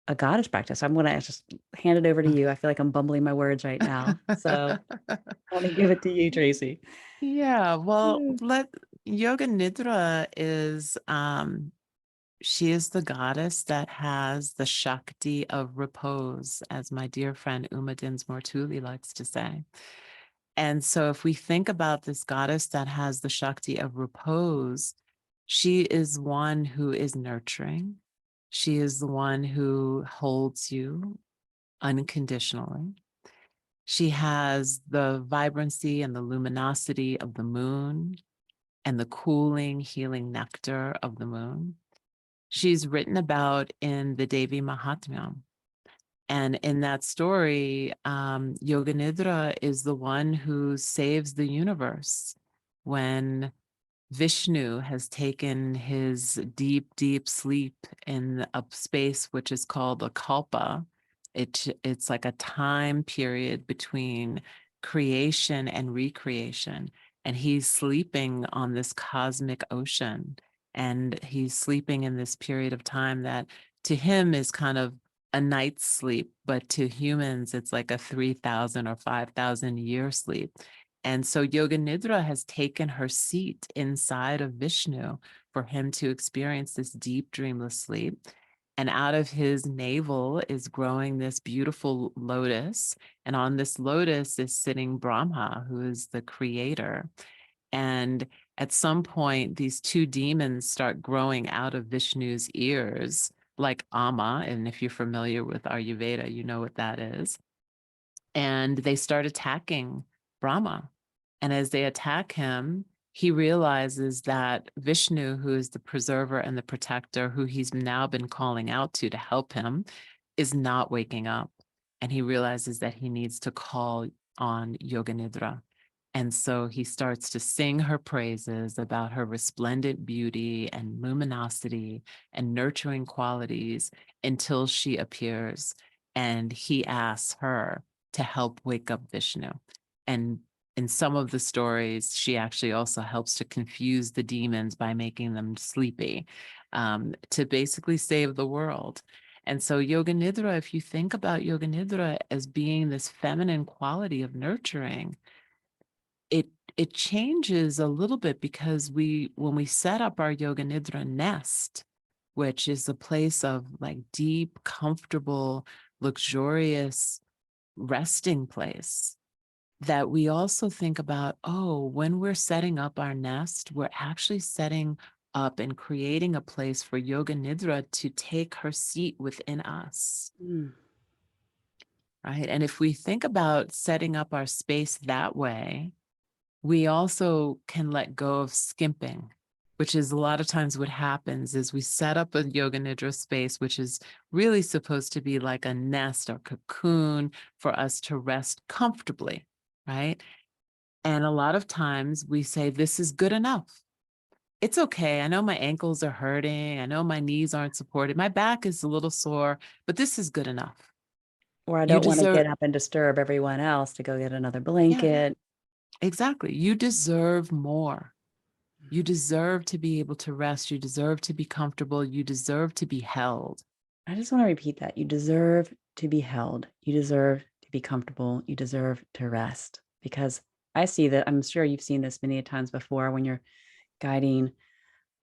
a goddess practice. I'm going to just hand it over to you. I feel like I'm bumbling my words right now. So I want to give it to you, Tracee. Yeah, well, Yoga Nidra is, she is the goddess that has the Shakti of repose, as my dear friend Uma Dinsmore Thule likes to say. And so if we think about this goddess that has the Shakti of repose, she is one who is nurturing. She is the one who holds you unconditionally. She has the vibrancy and the luminosity of the moon and the cooling, healing nectar of the moon. She's written about in the Devi Mahatmya. And in that story, Yoga Nidra is the one who saves the universe when Vishnu has taken his deep, deep sleep in a space which is called a kalpa. It's like a time period between creation and recreation. And he's sleeping on this cosmic ocean. And he's sleeping in this period of time that to him is kind of a night's sleep, but to humans, it's like a 3,000 or 5,000 year sleep. And so Yoga Nidra has taken her seat inside of Vishnu for him to experience this deep dreamless sleep. And out of his navel is growing this beautiful lotus. And on this lotus is sitting Brahma, who is the creator. And at some point, these two demons start growing out of Vishnu's ears, like Ama. And if you're familiar with Ayurveda, you know what that is. And they start attacking Brahma. And as they attack him, he realizes that Vishnu, who is the preserver and the protector, who he's now been calling out to help him, is not waking up. And he realizes that he needs to call on Yoga Nidra. And so he starts to sing her praises about her resplendent beauty and luminosity and nurturing qualities until she appears. And he asks her to help wake up Vishnu. And in some of the stories, she actually also helps to confuse the demons by making them sleepy, to basically save the world. And so Yoga Nidra, if you think about Yoga Nidra as being this feminine quality of nurturing, it changes a little bit, because when we set up our Yoga Nidra nest, which is a place of like deep, comfortable, luxurious resting place, that we also think about, oh, when we're setting up our nest, we're actually setting up and creating a place for Yoga Nidra to take her seat within us. Right? And if we think about setting up our space that way, we also can let go of skimping, which is a lot of times what happens is we set up a Yoga Nidra space, which is really supposed to be like a nest or cocoon for us to rest comfortably, right? And a lot of times we say, this is good enough. It's okay. I know my ankles are hurting. I know my knees aren't supported. My back is a little sore, but this is good enough. Or I You don't want to deserve, get up and disturb everyone else to go get another yeah, blanket. exactly. You deserve more. You deserve to be able to rest. You deserve to be comfortable. You deserve to be held. I just want to repeat that. You deserve to be held. You deserve to be comfortable. You deserve to rest. Because I see that, I'm sure you've seen this many times before when you're guiding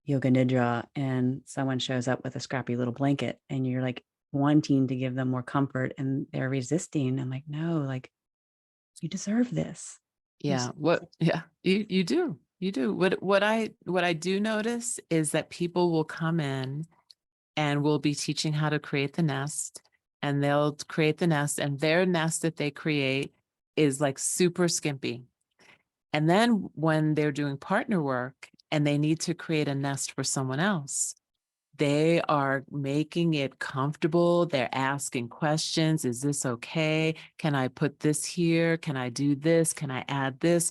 Yoga Nidra and someone shows up with a scrappy little blanket and you're like wanting to give them more comfort and they're resisting. I'm like, no, like you deserve this. Yeah. You do. You do. What I do notice is that people will come in and we'll be teaching how to create the nest, and they'll create the nest, and their nest that they create is like super skimpy. And then when they're doing partner work and they need to create a nest for someone else, they are making it comfortable. They're asking questions. Is this okay? Can I put this here? Can I do this? Can I add this?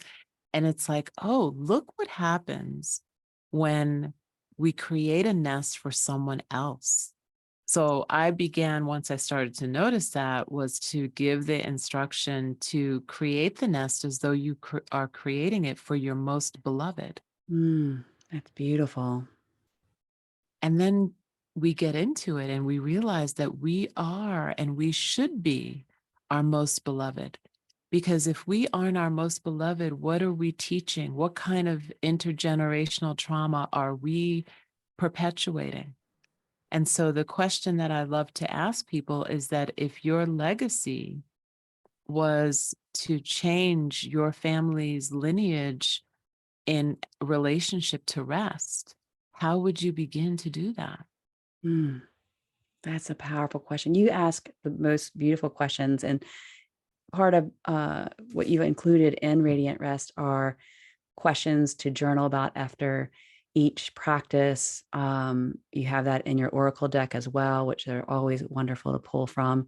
And it's like, oh, look what happens when we create a nest for someone else. So I began, once I started to notice that, was to give the instruction to create the nest as though you are creating it for your most beloved. That's beautiful. And then we get into it and we realize that we are and we should be our most beloved. Because if we aren't our most beloved, what are we teaching? What kind of intergenerational trauma are we perpetuating? And so the question that I love to ask people is that if your legacy was to change your family's lineage in relationship to rest, how would you begin to do that? That's a powerful question. You ask the most beautiful questions, and part of what you've included in Radiant Rest are questions to journal about after each practice. You have that in your Oracle deck as well, which are always wonderful to pull from.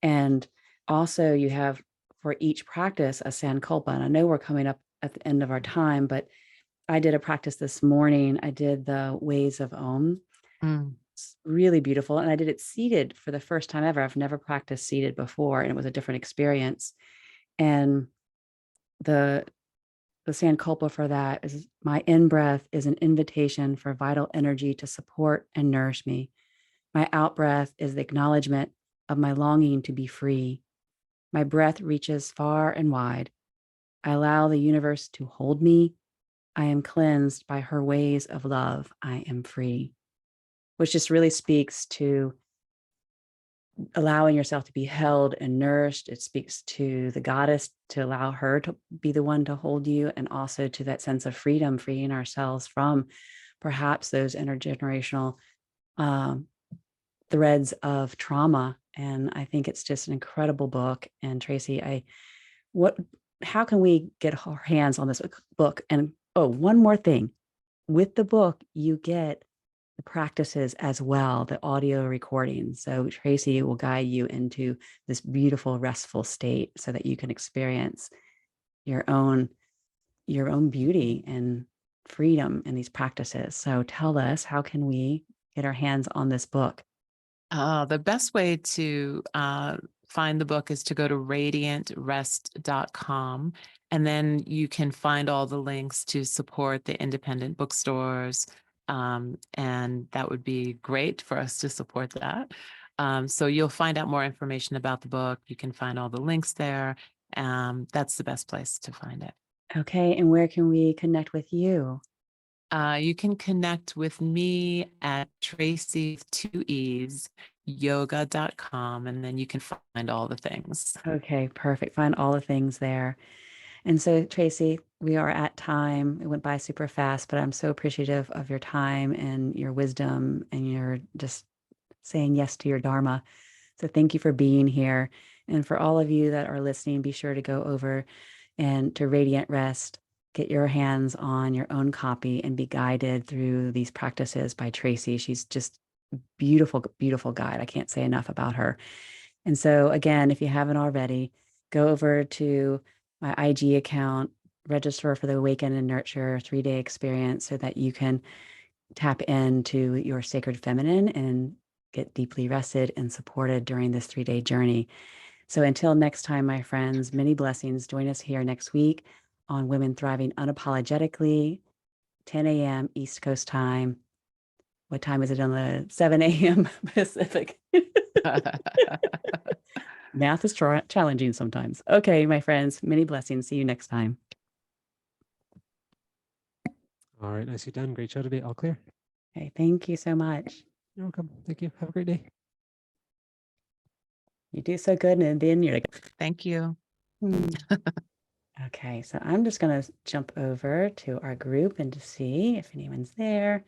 And also you have for each practice a Sankalpa. And I know we're coming up at the end of our time, but I did a practice this morning. I did the Ways of Om. It's really beautiful. And I did it seated for the first time ever. I've never practiced seated before, and it was a different experience. And the Sankalpa for that is, my in-breath is an invitation for vital energy to support and nourish me. My out-breath is the acknowledgement of my longing to be free. My breath reaches far and wide. I allow the universe to hold me. I am cleansed by her ways of love. I am free. Which just really speaks to allowing yourself to be held and nourished. It speaks to the goddess, to allow her to be the one to hold you, and also to that sense of freedom, freeing ourselves from perhaps those intergenerational threads of trauma. And I think it's just an incredible book. And Tracee, how can we get our hands on this book? And one more thing, with the book, you get the practices as well, the audio recordings. So Tracee will guide you into this beautiful, restful state so that you can experience your own your own beauty and freedom in these practices. So tell us, how can we get our hands on this book? The best way to find the book is to go to radiantrest.com, and then you can find all the links to support the independent bookstores. And that would be great for us to support that. So you'll find out more information about the book. You can find all the links there. That's the best place to find it. Okay. And where can we connect with you? You can connect with me at Tracee, 2E's, yoga.com, and then you can find all the things. Okay, perfect. Find all the things there. And so, Tracee, we are at time. It went by super fast, but I'm so appreciative of your time and your wisdom and your just saying yes to your Dharma. So thank you for being here. And for all of you that are listening, be sure to go over and to Radiant Rest, get your hands on your own copy and be guided through these practices by Tracee. She's just beautiful, beautiful guide. I can't say enough about her. And so again, if you haven't already, go over to my IG account, register for the Awaken and Nurture 3-day experience so that you can tap into your sacred feminine and get deeply rested and supported during this 3-day journey. So until next time, my friends, many blessings. Join us here next week on Women Thriving Unapologetically, 10 a.m. East Coast time. What time is it on the 7 a.m. Pacific? Math is challenging sometimes. Okay, my friends, many blessings. See you next time. All right, nicely done. Great show today. All clear. Okay, thank you so much. You're welcome. Thank you. Have a great day. You do so good, and then you're like, Thank you. Okay, so I'm just going to jump over to our group and to see if anyone's there.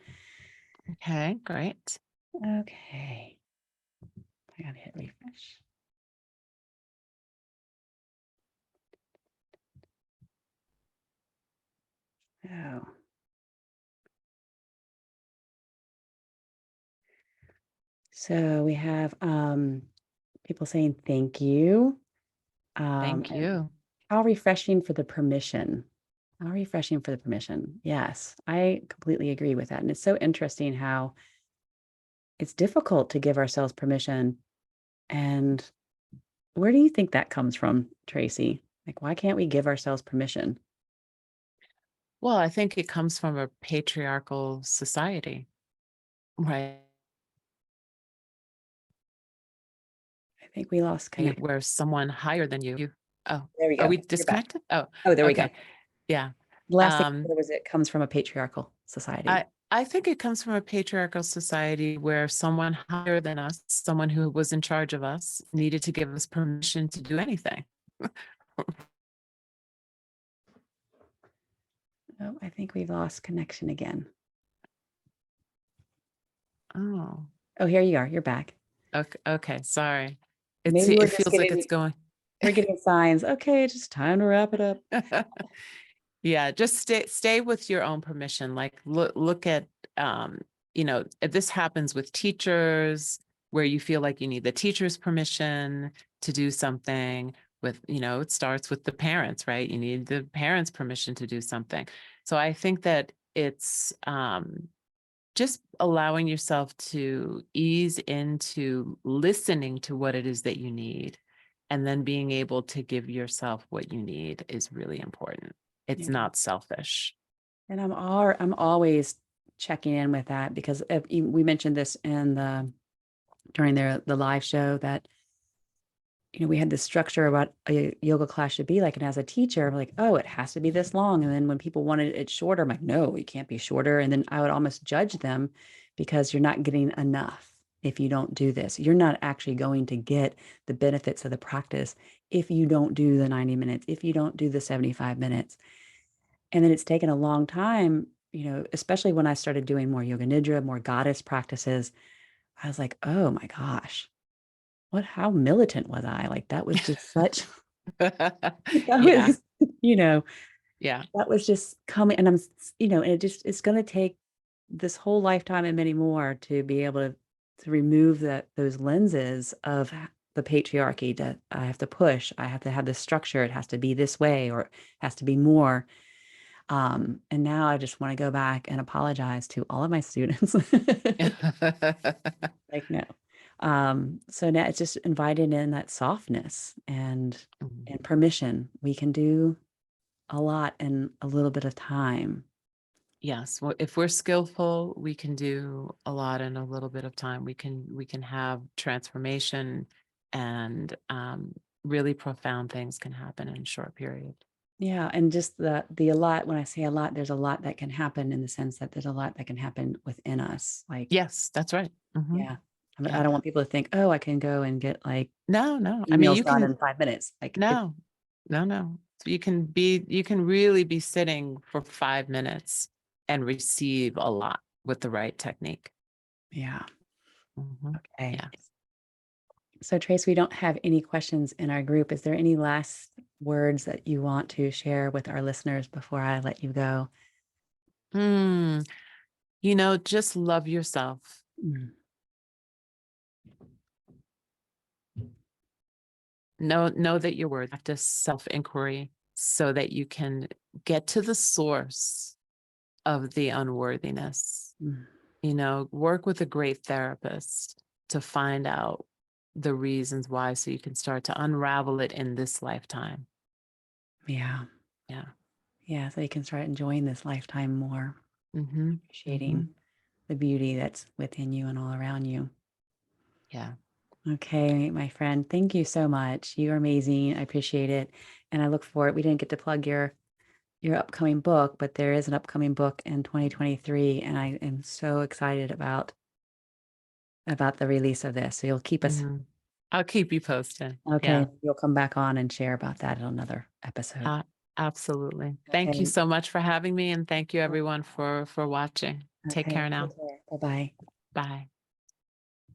Okay, great. Okay. I got to hit refresh. Oh. So we have people saying thank you. Thank you. How refreshing for the permission. How refreshing for the permission. Yes, I completely agree with that. And it's so interesting how it's difficult to give ourselves permission. And where do you think that comes from, Tracee? Like, why can't we give ourselves permission? Well, I think it comes from a patriarchal society, right? I think we lost connection. Where someone higher than you. Oh, There we go. are we You're back. disconnected? Oh, there we go. okay. Yeah. The last thing was it comes from a patriarchal society. I think it comes from a patriarchal society where someone higher than us, someone who was in charge of us, needed to give us permission to do anything. Oh, I think we've lost connection again. Oh, here you are. You're back. okay. Sorry. Maybe It feels like it's going. We're getting signs. Okay, just time to wrap it up. Yeah, just stay with your own permission. Like look at this happens with teachers where you feel like you need the teacher's permission to do something. With it starts with the parents, right? You need the parents' permission to do something. So I think that it's just allowing yourself to ease into listening to what it is that you need, and then being able to give yourself what you need is really important. It's not selfish. And I'm always checking in with that, because we mentioned this during the live show that we had this structure about a yoga class should be like, and as a teacher, I'm like, oh, it has to be this long. And then when people wanted it shorter, I'm like, no, it can't be shorter. And then I would almost judge them because you're not getting enough. If you don't do this, you're not actually going to get the benefits of the practice if you don't do the 90 minutes, if you don't do the 75 minutes. And then it's taken a long time, especially when I started doing more Yoga Nidra, more goddess practices. I was like, oh my gosh, how militant was I? Like, that was just such, that was just coming. And I'm, and it's going to take this whole lifetime and many more to be able to remove those lenses of the patriarchy that I have to push. I have to have this structure. It has to be this way, or it has to be more. And now I just want to go back and apologize to all of my students. Like, no. So now it's just invited in that softness and permission. We can do a lot in a little bit of time. Yes. Well, if we're skillful, we can do a lot in a little bit of time. We can have transformation, and really profound things can happen in a short period. Yeah. And just the a lot, when I say a lot, there's a lot that can happen in the sense that there's a lot that can happen within us. Like, Yes, that's right. Mhm. yeah. Yeah. I don't want people to think, oh, I can go and get like No. I mean, emails you done can. in 5 minutes. Like, No. So you can really be sitting for 5 minutes and receive a lot with the right technique. yeah. Mhm. Okay. Yeah. So Trace, we don't have any questions in our group. Is there any last words that you want to share with our listeners before I let you go? Just love yourself. Mm. Know that you're worthy. Practice self-inquiry so that you can get to the source of the unworthiness. Mm. Work with a great therapist to find out the reasons why, so you can start to unravel it in this lifetime. Yeah. Yeah. Yeah. So you can start enjoying this lifetime more, appreciating the beauty that's within you and all around you. Yeah. Okay, my friend, thank you so much. You're amazing. I appreciate it. And I look forward, we didn't get to plug your upcoming book, but there is an upcoming book in 2023. And I am so excited about the release of this. So you'll keep us. I'll keep you posted. Okay. Yeah. You'll come back on and share about that in another episode. Absolutely. Thank you Okay. so much for having me, and thank you everyone for watching. Take care now. Bye-bye. Bye.